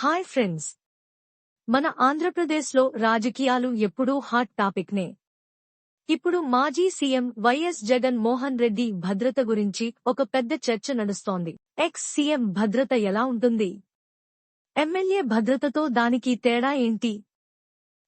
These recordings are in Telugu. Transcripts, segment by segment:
హాయ్ ఫ్రెండ్స్, మన ఆంధ్రప్రదేశ్లో రాజకీయాలు ఎప్పుడూ హాట్ టాపిక్నే. ఇప్పుడు మాజీ సీఎం వైఎస్ జగన్ మోహన్ రెడ్డి భద్రత గురించి ఒక పెద్ద చర్చ నడుస్తోంది. ఎక్స్ సీఎం భద్రత ఎలా ఉంటుంది? ఎమ్మెల్యే భద్రతతో దానికి తేడా ఏంటి?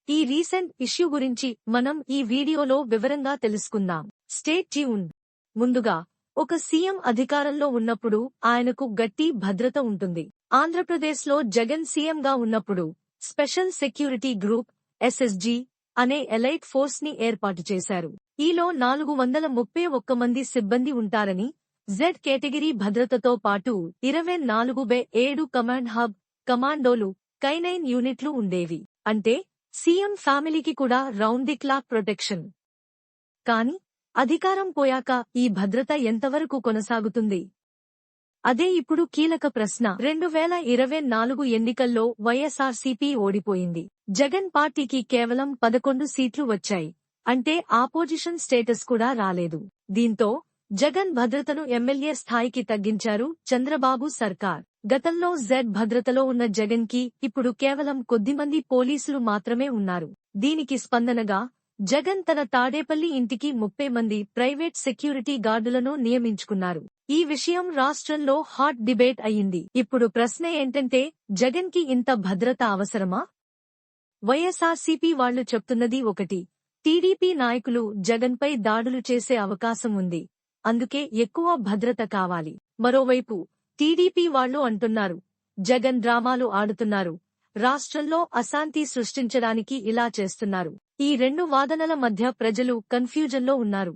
ఈ రీసెంట్ ఇష్యూ గురించి మనం ఈ వీడియోలో వివరంగా తెలుసుకుందాం. Stay tuned. ముందుగా, ఒక సీఎం అధికారంలో ఉన్నప్పుడు ఆయనకు గట్టి భద్రత ఉంటుంది. ఆంధ్రప్రదేశ్లో జగన్ సీఎంగా ఉన్నప్పుడు స్పెషల్ సెక్యూరిటీ గ్రూప్ ఎస్ఎస్జీ అనే ఎలైట్ ఫోర్స్ ని ఏర్పాటు చేశారు. ఈలో 431 మంది సిబ్బంది ఉంటారని, జెడ్ కేటగిరీ భద్రతతో పాటు 24/7 కమాండ్ హబ్, కమాండోలు, కైనైన్ యూనిట్లు ఉండేవి. అంటే సీఎం ఫ్యామిలీకి కూడా రౌండ్ ది క్లాక్ ప్రొటెక్షన్. కానీ అధికారం పోయాక ఈ భద్రత ఎంతవరకు కొనసాగుతుంది? అదే ఇప్పుడు కీలక ప్రశ్న. 2024 ఎన్నికల్లో వైఎస్ఆర్సీపీ ఓడిపోయింది. జగన్ పార్టీకి కేవలం 11 సీట్లు వచ్చాయి. అంటే ఆపోజిషన్ స్టేటస్ కూడా రాలేదు. దీంతో జగన్ భద్రతను ఎమ్మెల్యే స్థాయికి తగ్గించారు చంద్రబాబు సర్కార్. గతంలో జెడ్ భద్రతలో ఉన్న జగన్ కి ఇప్పుడు కేవలం కొద్దిమంది పోలీసులు మాత్రమే ఉన్నారు. దీనికి స్పందనగా జగన్ తన తాడేపల్లి ఇంటికి 30 మంది ప్రైవేట్ సెక్యూరిటీ గార్డులను నియమించుకున్నారు. ఈ విషయం రాష్ట్రంలో హాట్ డిబేట్ అయ్యింది. ఇప్పుడు ప్రశ్న ఏంటంటే, జగన్ కి ఇంత భద్రత అవసరమా? వైఎస్ఆర్సీపీ వాళ్లు చెప్తున్నది ఒకటి, టీడీపీ నాయకులు జగన్పై దాడులు చేసే అవకాశం ఉంది, అందుకే ఎక్కువ భద్రత కావాలి. మరోవైపు టీడీపీ వాళ్లు అంటున్నారు, జగన్ డ్రామాలు ఆడుతున్నారు, రాష్ట్రంలో అశాంతి సృష్టించడానికి ఇలా చేస్తున్నారు. ఈ రెండు వాదనల మధ్య ప్రజలు కన్ఫ్యూజన్లో ఉన్నారు.